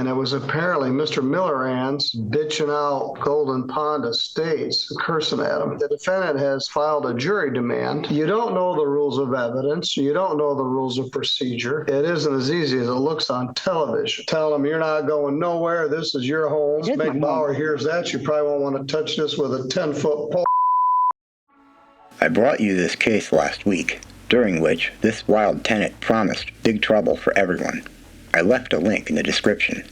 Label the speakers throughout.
Speaker 1: and it was apparently Mr. Millerand's bitching out Golden Pond Estates, cursing at him. The defendant has filed a jury demand. You don't know the rules of evidence. You don't know the rules of procedure. It isn't as easy as it looks on television. Tell them you're not going nowhere. This is your home. Mick Bauer hears that. You probably won't want to touch this with a 10-foot pole.
Speaker 2: I brought you this case last week, during which this wild tenant promised big trouble for everyone. I left a link in the description.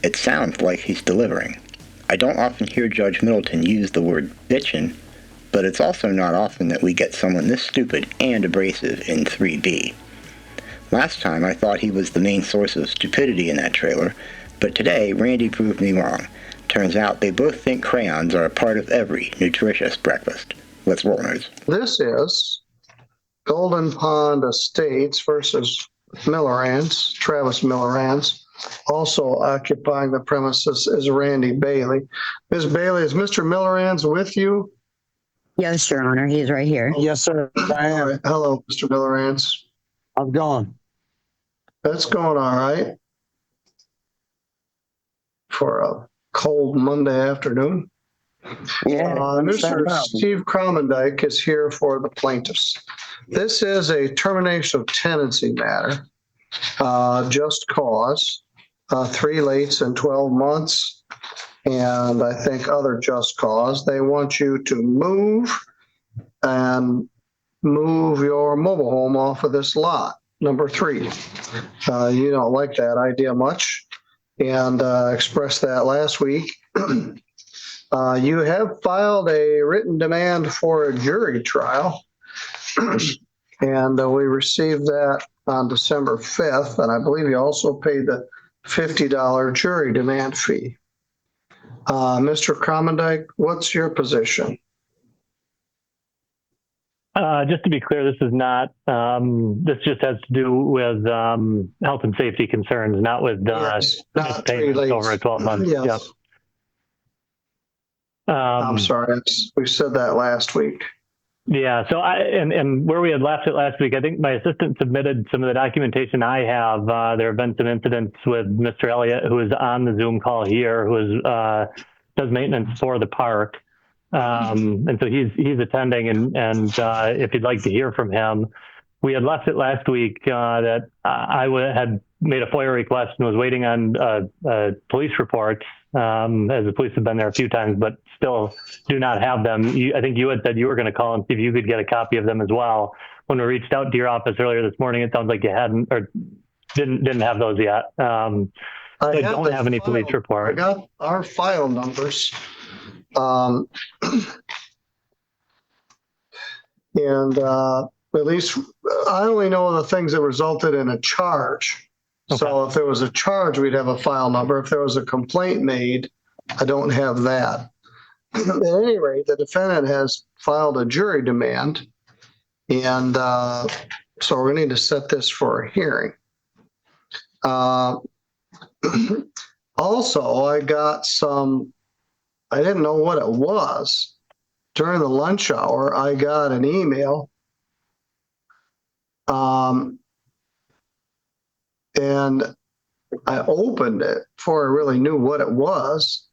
Speaker 2: It sounds like he's delivering. I don't often hear Judge Middleton use the word bitchin, but it's also not often that we get someone this stupid and abrasive in 3B. Last time I thought he was the main source of stupidity in that trailer, but today Randi proved me wrong. Turns out they both think crayons are a part of every nutritious breakfast. Let's roll, nerds.
Speaker 1: This is Golden Pond Estates versus Millerand's, Travis Millerand's. Also occupying the premises is Randi Bailey. Ms. Bailey, is Mr. Millerand's with you?
Speaker 3: Yes, Your Honor. He's right here.
Speaker 4: Yes, sir. I am.
Speaker 1: All right. Hello, Mr. Millerand's.
Speaker 4: I'm gone.
Speaker 1: That's going all right for a cold Monday afternoon.
Speaker 4: Yeah.
Speaker 1: Mr. Steve Cromendike is here for the plaintiffs. This is a termination of tenancy matter, just cause, 3 lates in 12 months, and I think other just cause. They want you to move your mobile home off of this lot, number 3. You don't like that idea much, and expressed that last week. You have filed a written demand for a jury trial, and we received that on December 5th, and I believe you also paid the $50 jury demand fee. Mr. Cromendike, what's your position?
Speaker 5: Just to be clear, this is not, this just has to do with health and safety concerns, not with
Speaker 1: Yes, not
Speaker 5: payments over a 12 months.
Speaker 1: Yes.
Speaker 5: Yep.
Speaker 1: I'm sorry, we said that last week.
Speaker 5: Yeah, so and where we had left it last week, I think my assistant submitted some of the documentation I have. There have been some incidents with Mr. Elliott, who is on the Zoom call here, who does maintenance for the park. And so he's attending, and if you'd like to hear from him, we had left it last week that I had made a FOIA request and was waiting on police reports, as the police have been there a few times, but still do not have them. I think you had said you were going to call and see if you could get a copy of them as well. When we reached out to your office earlier this morning, it sounds like you hadn't or didn't have those yet. I don't have any police reports.
Speaker 1: I got our file numbers. And at least I only know the things that resulted in a charge. Okay. So if there was a charge, we'd have a file number. If there was a complaint made, I don't have that. At any rate, the defendant has filed a jury demand, and so we're going to need to set this for a hearing. Also, I got I didn't know what it was. During the lunch hour, I got an email. And I opened it before I really knew what it was.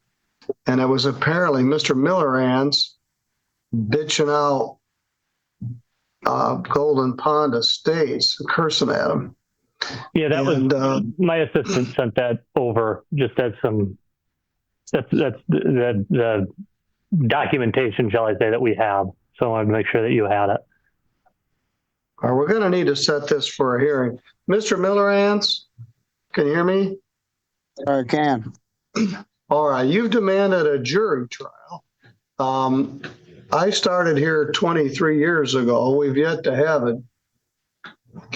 Speaker 1: And it was apparently Mr. Millerand's bitching out Golden Pond Estates, cursing at him.
Speaker 5: Yeah, that was my assistant sent that over just as that's the documentation, shall I say, that we have. So I wanted to make sure that you had it.
Speaker 1: All right, we're going to need to set this for a hearing. Mr. Millerand's, can you hear me?
Speaker 4: I can.
Speaker 1: All right, you've demanded a jury trial. I started here 23 years ago. We've yet to have a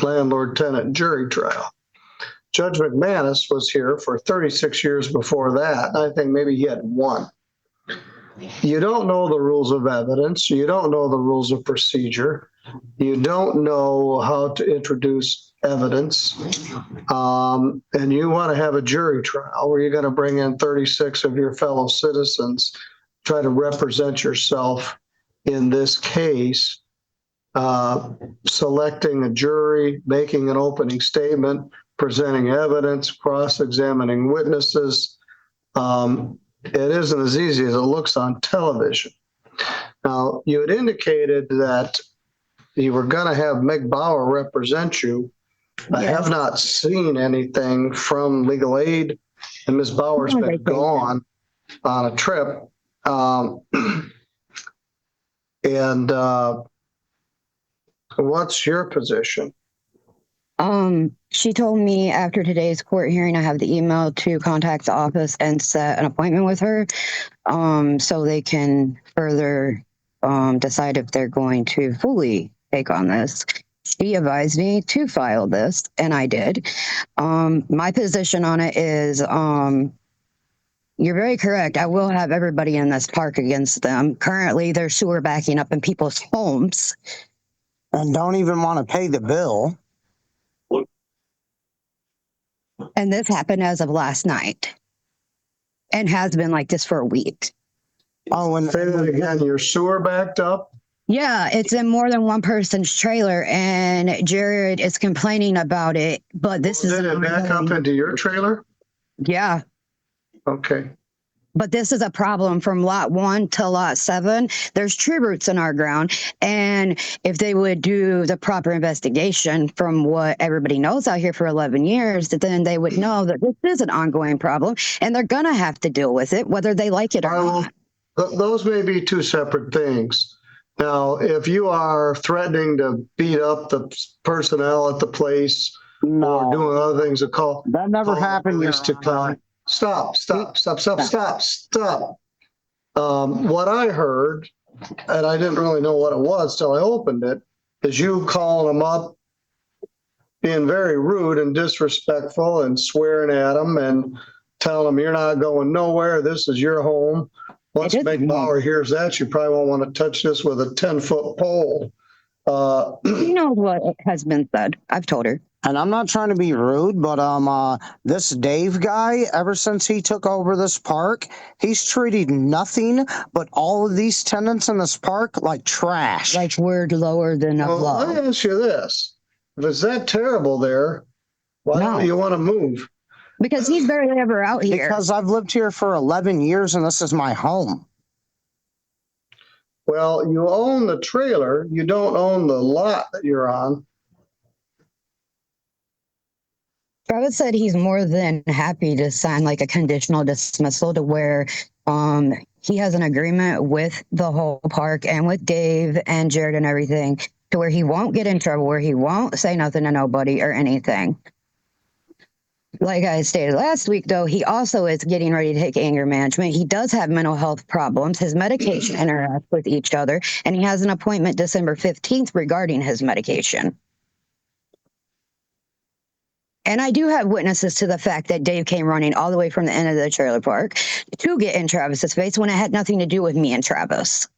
Speaker 1: landlord-tenant jury trial. Judge McManus was here for 36 years before that. I think maybe he had 1. You don't know the rules of evidence. You don't know the rules of procedure. You don't know how to introduce evidence. And you want to have a jury trial where you're going to bring in 36 of your fellow citizens, try to represent yourself in this case, selecting a jury, making an opening statement, presenting evidence, cross-examining witnesses. It isn't as easy as it looks on television. Now, you had indicated that you were going to have Mick Bauer represent you. I have not seen anything from legal aid, and Ms. Bauer's been gone on a trip. What's your position?
Speaker 3: She told me after today's court hearing, I have the email to contact the office and set an appointment with her, so they can further decide if they're going to fully take on this. She advised me to file this, and I did. My position on it is, you're very correct. I will have everybody in this park against them. Currently, there's sewer backing up in people's homes.
Speaker 4: And don't even want to pay the bill.
Speaker 3: And this happened as of last night and has been like this for a week.
Speaker 4: Oh, and
Speaker 1: Say that again, your sewer backed up?
Speaker 3: Yeah, it's in more than one person's trailer, and Jared is complaining about it. But this is
Speaker 1: Did it back up into your trailer?
Speaker 3: Yeah,
Speaker 1: Okay.
Speaker 3: but this is a problem from lot 1 to lot 7. There's tree roots in our ground, and if they would do the proper investigation from what everybody knows out here for 11 years, then they would know that this is an ongoing problem, and they're gonna have to deal with it whether they like it or not.
Speaker 1: Those may be two separate things. Now, if you are threatening to beat up the personnel at the place or
Speaker 4: no,
Speaker 1: doing other things, to call
Speaker 4: that never
Speaker 1: the
Speaker 4: happened.
Speaker 1: police to come. Stop. What I heard, and I didn't really know what it was till I opened it, is you calling them up, being very rude and disrespectful and swearing at them and telling them you're not going nowhere. This is your home. Once Mick Bauer hears that, you probably won't want to touch this with a 10-foot pole.
Speaker 3: She knows what has been said. I've told her.
Speaker 4: And I'm not trying to be rude, but this Dave guy, ever since he took over this park, he's treated nothing but all of these tenants in this park like trash.
Speaker 3: Like we're lower than a
Speaker 1: Well, let
Speaker 3: low.
Speaker 1: me ask you this. If it's that terrible there, why don't you want to move?
Speaker 3: Because he's barely ever out here.
Speaker 4: Because I've lived here for 11 years and this is my home.
Speaker 1: Well, you own the trailer. You don't own the lot that you're on.
Speaker 3: Travis said he's more than happy to sign like a conditional dismissal to where he has an agreement with the whole park and with Dave and Jared and everything to where he won't get in trouble, where he won't say nothing to nobody or anything. Like I stated last week, though, he also is getting ready to take anger management. He does have mental health problems. His medication interacts with each other, and he has an appointment December 15th regarding his medication. And I do have witnesses to the fact that Dave came running all the way from the end of the trailer park to get in Travis's face when it had nothing to do with me and Travis.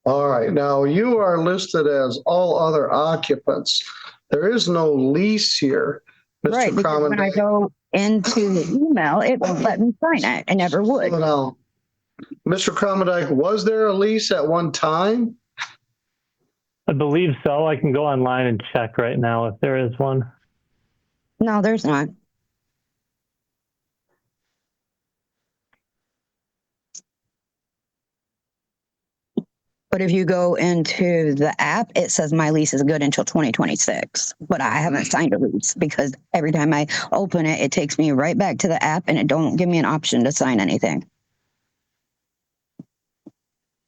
Speaker 1: All right. Now, you are listed as all other occupants. There is no lease here, Mr.
Speaker 3: Right, because when I go into the email, it won't let me sign it. I never would.
Speaker 1: Now, Mr. Cromendike, was there a lease at one time?
Speaker 5: I believe so. I can go online and check right now if there is one.
Speaker 3: No, there's not. But if you go into the app, it says my lease is good until 2026. But I haven't signed a lease because every time I open it, it takes me right back to the app and it don't give me an option to sign anything.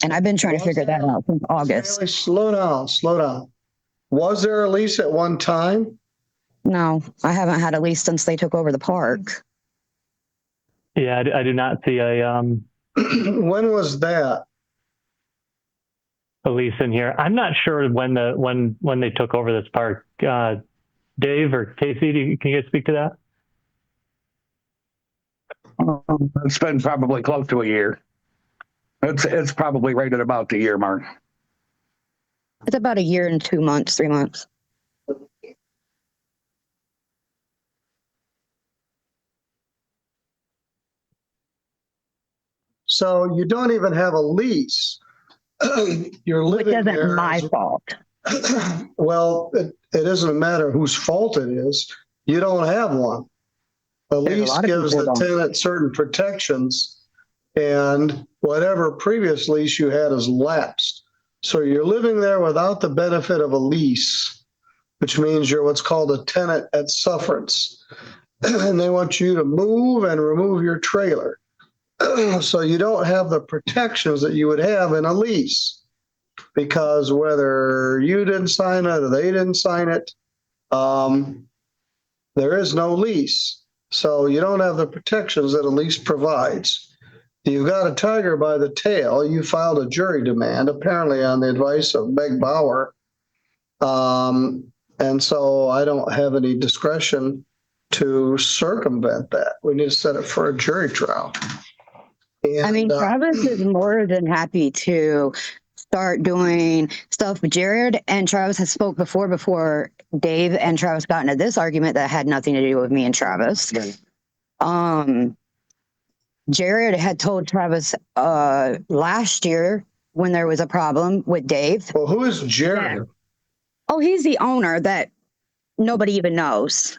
Speaker 3: And I've been trying to figure that out since August.
Speaker 1: Really, slow down. Was there a lease at one time?
Speaker 3: No, I haven't had a lease since they took over the park.
Speaker 5: Yeah, I do not see
Speaker 1: When was that?
Speaker 5: a lease in here. I'm not sure when they took over this park. Dave or Casey, can you guys speak to that?
Speaker 6: It's been probably close to a year. It's probably right at about the year mark.
Speaker 3: It's about a year and 2 months, 3 months.
Speaker 1: So you don't even have a lease. You're
Speaker 3: Which
Speaker 1: living there.
Speaker 3: isn't my fault.
Speaker 1: Well, it isn't a matter whose fault it is. You don't have one. A
Speaker 4: a
Speaker 1: lease
Speaker 4: lot of
Speaker 1: gives
Speaker 4: people
Speaker 1: the
Speaker 4: don't.
Speaker 1: tenant certain protections, and whatever previous lease you had is lapsed. So you're living there without the benefit of a lease, which means you're what's called a tenant at sufferance. And they want you to move and remove your trailer. So you don't have the protections that you would have in a lease, because whether you didn't sign it or they didn't sign it, there is no lease. So you don't have the protections that a lease provides. You got a tiger by the tail. You filed a jury demand, apparently on the advice of Meg Bauer. And so I don't have any discretion to circumvent that. We need to set it for a jury trial. And,
Speaker 3: I mean, Travis is more than happy to start doing stuff with Jared, and Travis has spoke before Dave and Travis got into this argument that had nothing to do with me and Travis. Jared had told Travis last year when there was a problem with Dave.
Speaker 1: well, who is Jared?
Speaker 3: Oh, he's the owner that nobody even knows.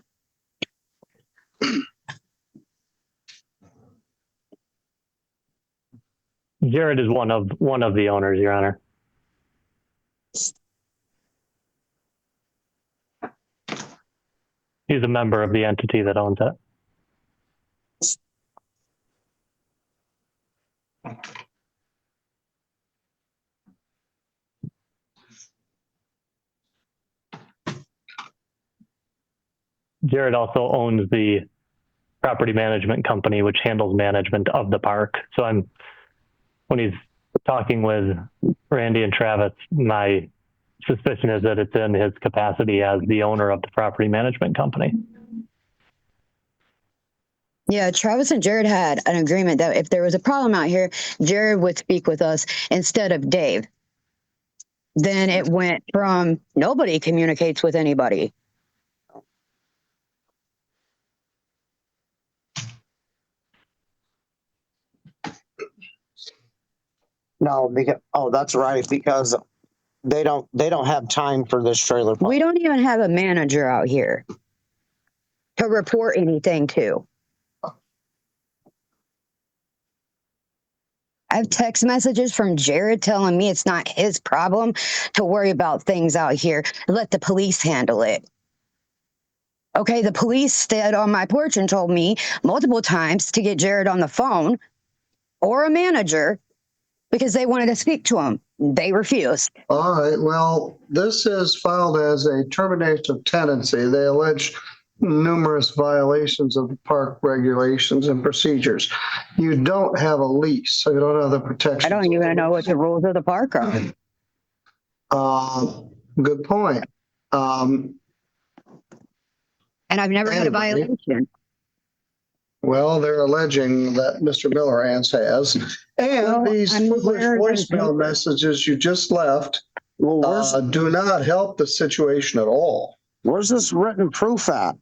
Speaker 5: Jared is one of the owners, Your Honor. He's a member of the entity that owns it. Jared also owns the property management company, which handles management of the park. So when he's talking with Randi and Travis, my suspicion is that it's in his capacity as the owner of the property management company.
Speaker 3: Yeah, Travis and Jared had an agreement that if there was a problem out here, Jared would speak with us instead of Dave. Then it went from nobody communicates with anybody.
Speaker 4: No, because that's right, because they don't have time for this trailer park.
Speaker 3: We don't even have a manager out here to report anything to. I have text messages from Jared telling me it's not his problem to worry about things out here. Let the police handle it. Okay, the police stood on my porch and told me multiple times to get Jared on the phone or a manager because they wanted to speak to him. They refused.
Speaker 1: All right. Well, this is filed as a termination of tenancy. They allege numerous violations of the park regulations and procedures. You don't have a lease, so you don't have the protection.
Speaker 3: I don't even know what the rules of the park are.
Speaker 1: Good point.
Speaker 3: And I've never had a violation.
Speaker 1: Well, they're alleging that Mr. Millerans has. And these foolish voicemail messages you just left do not help the situation at all.
Speaker 4: Where's this written proof at?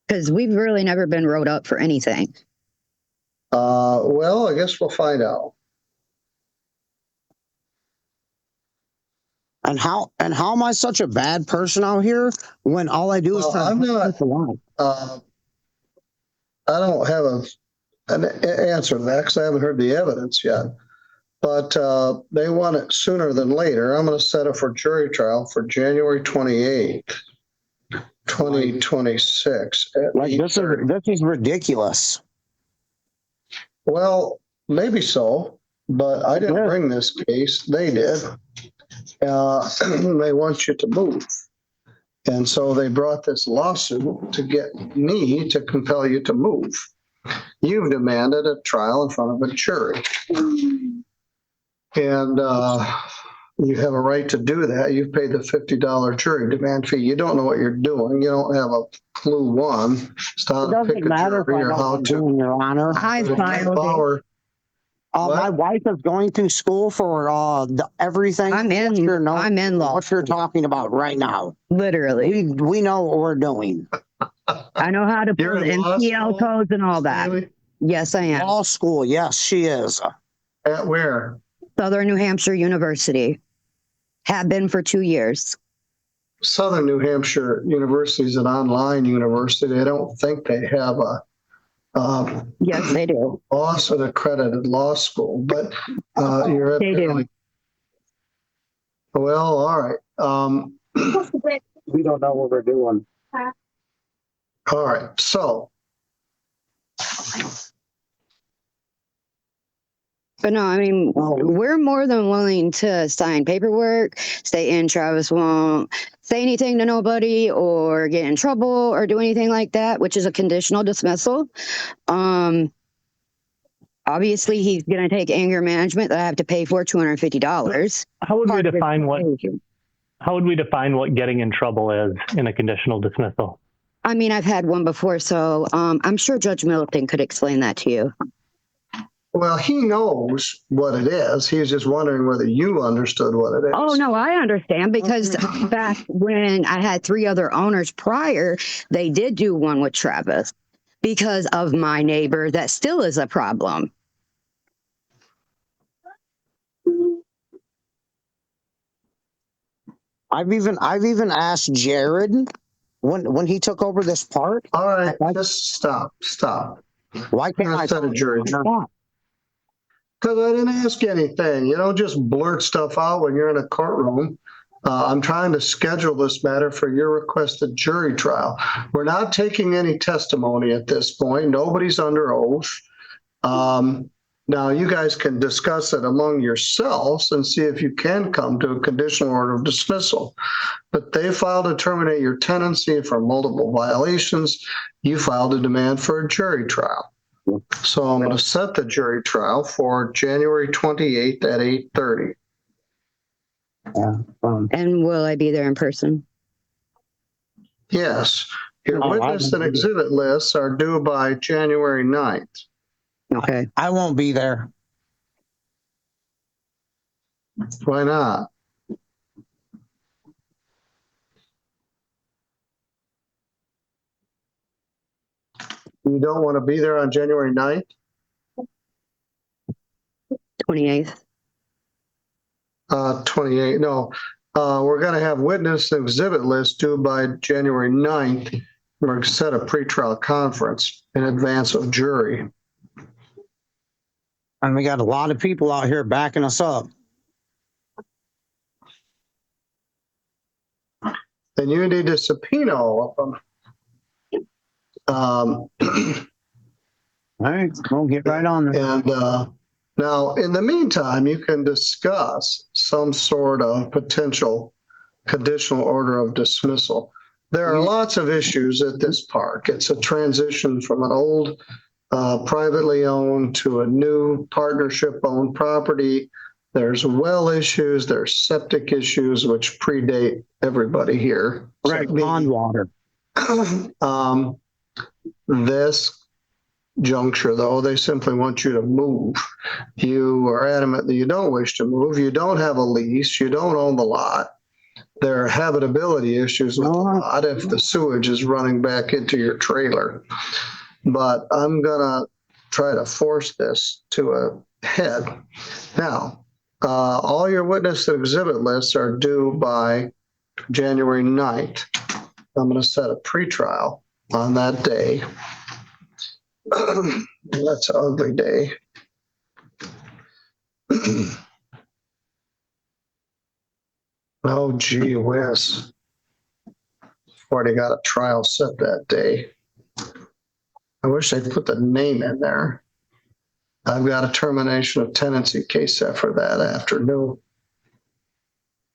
Speaker 3: Because we've really never been wrote up for anything.
Speaker 1: Well, I guess we'll find out.
Speaker 4: And how am I such a bad person out here when all I do is
Speaker 1: I'm not. I don't have an answer to that because I haven't heard the evidence yet. But they want it sooner than later. I'm going to set it for jury trial for January 28th, 2026.
Speaker 4: Like this is ridiculous.
Speaker 1: Well, maybe so, but I didn't bring this case. They did. They want you to move. And so they brought this lawsuit to get me to compel you to move. You've demanded a trial in front of a jury. And you have a right to do that. You've paid the $50 jury demand fee. You don't know what you're doing. You don't have a clue one. It
Speaker 4: doesn't matter if I know what I'm doing, Your Honor.
Speaker 3: I filed it.
Speaker 4: My wife is going through school for everything.
Speaker 3: I'm in law.
Speaker 4: What you're talking about right now.
Speaker 3: Literally.
Speaker 4: We know what we're doing.
Speaker 3: I know how to put
Speaker 1: You're in law
Speaker 3: MPL
Speaker 1: school,
Speaker 3: codes and all that.
Speaker 1: Haley?
Speaker 3: Yes, I am.
Speaker 4: Law school, yes, she is.
Speaker 1: At where?
Speaker 3: Southern New Hampshire University. Have been for 2 years.
Speaker 1: Southern New Hampshire University is an online university. I don't think they have a
Speaker 3: Yes, they do.
Speaker 1: Boston accredited law school, but you're at
Speaker 3: They do.
Speaker 1: Well, all right.
Speaker 4: We don't know what we're doing.
Speaker 1: All right. So,
Speaker 3: But no, I mean, we're more than willing to sign paperwork, stay in. Travis won't say anything to nobody or get in trouble or do anything like that, which is a conditional dismissal. Obviously, he's going to take anger management that I have to pay for $250.
Speaker 5: How would we
Speaker 3: Part of
Speaker 5: define
Speaker 3: his
Speaker 5: what?
Speaker 3: behavior.
Speaker 5: How would we define what getting in trouble is in a conditional dismissal?
Speaker 3: I mean, I've had one before, so I'm sure Judge Middleton could explain that to you.
Speaker 1: well, he knows what it is. He's just wondering whether you understood what it is.
Speaker 3: Oh, no, I understand because back when I had 3 other owners prior, they did do one with Travis because of my neighbor. That still is a problem.
Speaker 4: I've even asked Jared when he took over this park.
Speaker 1: All right, just stop.
Speaker 4: Why can't I
Speaker 1: Set a jury trial.
Speaker 4: Stop.
Speaker 1: Because I didn't ask you anything. You don't just blurt stuff out when you're in a courtroom. I'm trying to schedule this matter for your requested jury trial. We're not taking any testimony at this point. Nobody's under oath. Now, you guys can discuss it among yourselves and see if you can come to a conditional order of dismissal. But they filed to terminate your tenancy for multiple violations. You filed a demand for a jury trial. So I'm going to set the jury trial for January 28th at 8:30.
Speaker 3: And will I be there in person?
Speaker 1: Yes. Your
Speaker 4: Oh,
Speaker 1: witness and exhibit lists are due by January 9th.
Speaker 3: Okay.
Speaker 4: I won't be there.
Speaker 1: Why not? You don't want to be there on January 9th?
Speaker 3: 28th.
Speaker 1: 28, no. We're going to have witness and exhibit lists due by January 9th. We're going to set a pretrial conference in advance of jury.
Speaker 4: And we got a lot of people out here backing us up.
Speaker 1: Then you need to subpoena all of them.
Speaker 4: All right, we'll get right on there.
Speaker 1: And now, in the meantime, you can discuss some sort of potential conditional order of dismissal. There are lots of issues at this park. It's a transition from an old privately owned to a new partnership-owned property. There's well issues, there's septic issues, which predate everybody here.
Speaker 4: Right, pond water.
Speaker 1: This juncture, though, they simply want you to move. You are adamant that you don't wish to move. You don't have a lease. You don't own the lot. There are habitability issues with the lot if the sewage is running back into your trailer. But I'm going to try to force this to a head. Now, all your witness and exhibit lists are due by January 9th. I'm going to set a pretrial on that day. That's an ugly day. Oh, gee whiz. Already got a trial set that day. I wish they'd put the name in there. I've got a termination of tenancy case set for that afternoon.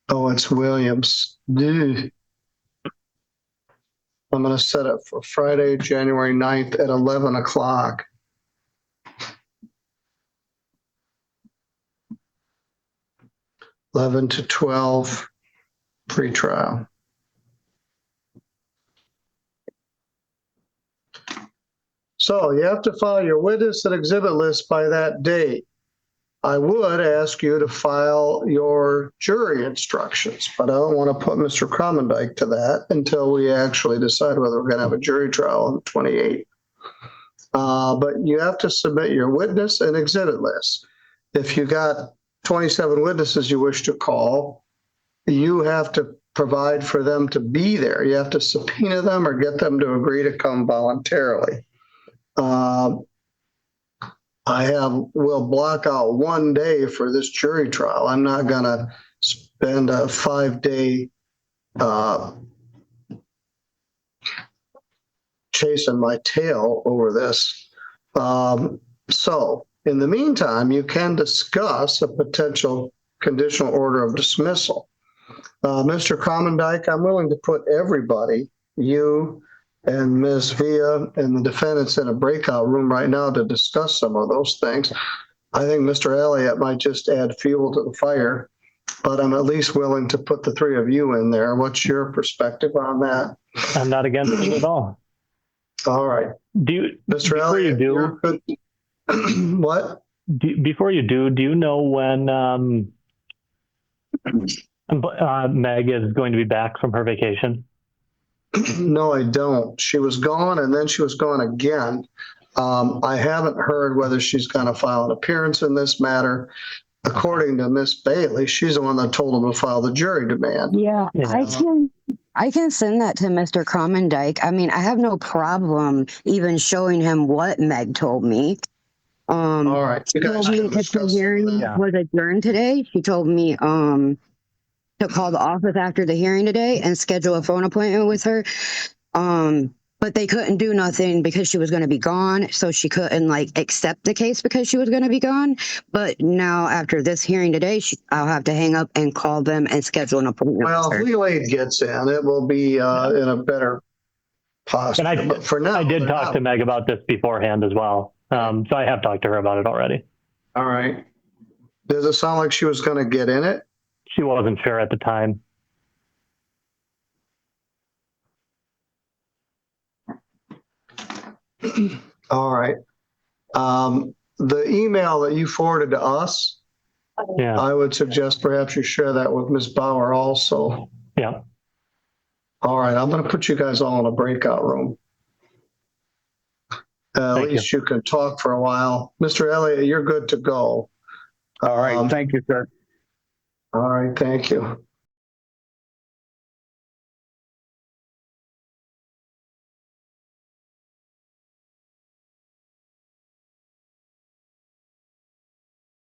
Speaker 1: Oh, it's Williams. Ugh. I'm going to set it for Friday, January 9th at 11 o'clock. (11 to 12) pretrial. So you have to file your witness and exhibit list by that date. I would ask you to file your jury instructions, but I don't want to put Mr. Cromendike to that until we actually decide whether we're going to have a jury trial on the 28th. But you have to submit your witness and exhibit list. If you got 27 witnesses you wish to call, you have to provide for them to be there. You have to subpoena them or get them to agree to come voluntarily. We'll block out one day for this jury trial. I'm not gonna spend a 5-day chasing my tail over this. So in the meantime, you can discuss a potential conditional order of dismissal. Mr. Commondike, I'm willing to put everybody, you and Ms. Villa and the defendants, in a breakout room right now to discuss some of those things. I think Mr. Elliott might just add fuel to the fire, but I'm at least willing to put the three of you in there. What's your perspective on that?
Speaker 5: I'm not against it at all.
Speaker 1: All right. Mr. Elliott, you're good. What?
Speaker 5: Before you do you know when Meg is going to be back from her vacation?
Speaker 1: No, I don't. She was gone and then she was gone again. I haven't heard whether she's going to file an appearance in this matter. According to Miss Bailey, she's the one that told him to file the jury demand.
Speaker 3: Yeah, I can send that to Mr. Commondike. I mean, I have no problem even showing him what Meg told me.
Speaker 1: All right.
Speaker 3: She told me if the hearing was adjourned today. She told me to call the office after the hearing today and schedule a phone appointment with her. But they couldn't do nothing because she was going to be gone. So she couldn't accept the case because she was going to be gone. But now after this hearing today, I'll have to hang up and call them and schedule an appointment.
Speaker 1: Well, if legal aid gets in, it will be in a better posture.
Speaker 5: And
Speaker 1: for now,
Speaker 5: I did talk to Meg about this beforehand as well. So I have talked to her about it already.
Speaker 1: All right. Does it sound like she was going to get in it?
Speaker 5: She wasn't sure at the time.
Speaker 1: All right. The email that you forwarded to us,
Speaker 5: Yeah.
Speaker 1: I would suggest perhaps you share that with Ms. Bauer also.
Speaker 5: Yeah.
Speaker 1: All right. I'm going to put you guys all in a breakout room. At least you can talk for a while. Mr. Elliott, you're good to go.
Speaker 6: All right. Thank you, sir.
Speaker 1: All right. Thank you.